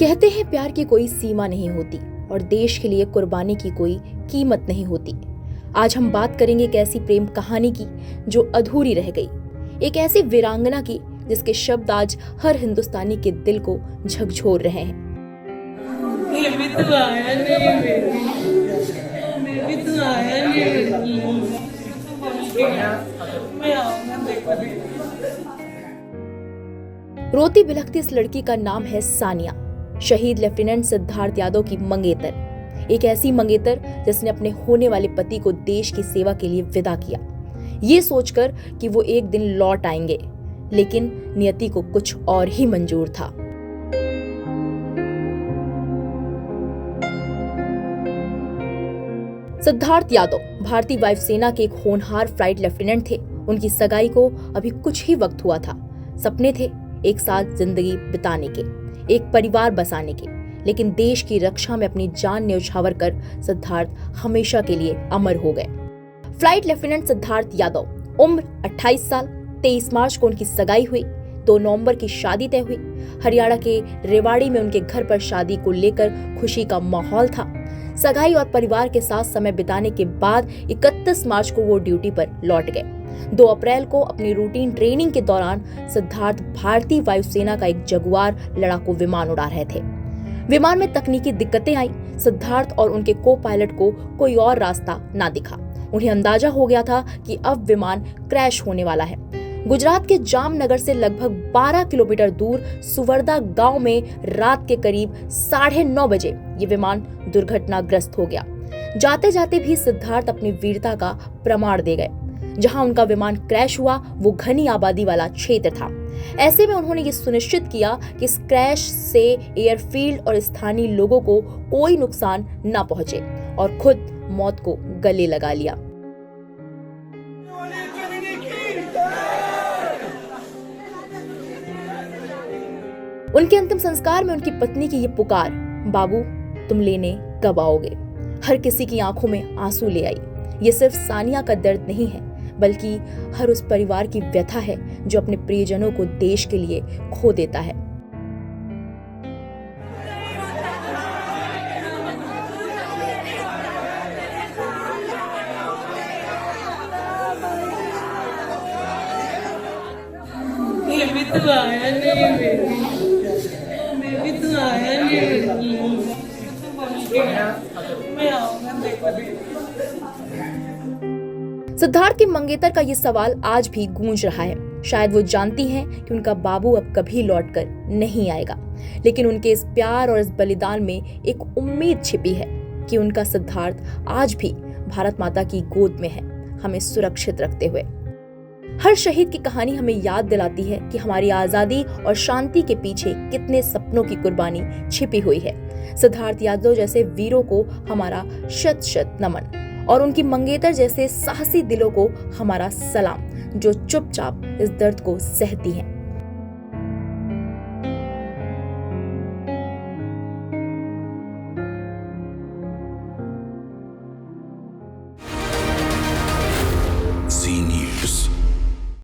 कहते हैं प्यार की कोई सीमा नहीं होती और देश के लिए कुर्बानी की कोई कीमत नहीं होती। आज हम बात करेंगे एक ऐसी प्रेम कहानी की जो अधूरी रह गई, एक ऐसी वीरांगना की जिसके शब्द आज हर हिंदुस्तानी के दिल को झकझोर रहे हैं। रोती बिलखती इस लड़की का नाम है सानिया, शहीद लेफ्टिनेंट सिद्धार्थ यादव की मंगेतर। एक ऐसी मंगेतर जिसने अपने होने वाले पति को देश की सेवा के लिए विदा किया, ये सोचकर कि वो एक दिन लौट आएंगे, लेकिन नियति को कुछ और ही मंजूर था। सिद्धार्थ यादव भारतीय वायुसेना के एक होनहार फ्लाइट लेफ्टिनेंट थे। उनकी सगाई को अभी कुछ ही वक्त हुआ था। सपने थे एक साथ जिंदगी बिताने के, एक परिवार बसाने के, लेकिन देश की रक्षा में अपनी जान न्यौछावर कर सिद्धार्थ हमेशा के लिए अमर हो गए। फ्लाइट लेफ्टिनेंट सिद्धार्थ यादव, उम्र 28 साल। 23 मार्च को उनकी सगाई हुई। 2 नवंबर की शादी तय हुई। हरियाणा के रेवाड़ी में उनके घर पर शादी को लेकर खुशी का माहौल था। सगाई और परिवार के साथ समय बिताने के बाद 31 मार्च को वो ड्यूटी पर लौट गए। 2 अप्रैल को अपनी रूटीन ट्रेनिंग के दौरान सिद्धार्थ भारतीय वायुसेना का एक जगुआर लड़ाकू विमान उड़ा रहे थे। विमान में तकनीकी दिक्कतें आई। सिद्धार्थ और उनके को पायलट को कोई और रास्ता ना दिखा। उन्हें अंदाजा हो गया था कि अब विमान क्रैश होने वाला है। गुजरात के जामनगर से लगभग 12 किलोमीटर दूर सुवरदा गांव में रात के करीब 9:30 बजे ये विमान दुर्घटनाग्रस्त हो गया। जाते जाते भी सिद्धार्थ अपनी वीरता का प्रमाण दे गए। जहां उनका विमान क्रैश हुआ वो घनी आबादी वाला क्षेत्र था। ऐसे में उन्होंने ये सुनिश्चित किया कि इस क्रैश से एयरफील्ड और स्थानीय लोगों को कोई नुकसान न पहुंचे और खुद मौत को गले लगा लिया। उनके अंतिम संस्कार में उनकी पत्नी की ये पुकार, बाबू तुम लेने कब आओगे, हर किसी की आंखों में आंसू ले आई। ये सिर्फ सानिया का दर्द नहीं है, बल्कि हर उस परिवार की व्यथा है जो अपने प्रियजनों को देश के लिए खो देता है। सिद्धार्थ की मंगेतर का ये सवाल आज भी गूंज रहा है। शायद वो जानती हैं कि उनका बाबू अब कभी लौटकर नहीं आएगा, लेकिन उनके इस प्यार और इस बलिदान में एक उम्मीद छिपी है कि उनका सिद्धार्थ आज भी भारत माता की गोद में है, हमें सुरक्षित रखते हुए। हर शहीद की कहानी हमें याद दिलाती है कि हमारी आजादी और शांति के पीछे कितने सपनों की कुर्बानी छिपी हुई है। सिद्धार्थ यादव जैसे वीरों को हमारा शत शत नमन और उनकी मंगेतर जैसे साहसी दिलों को हमारा सलाम, जो चुपचाप इस दर्द को सहती हैं।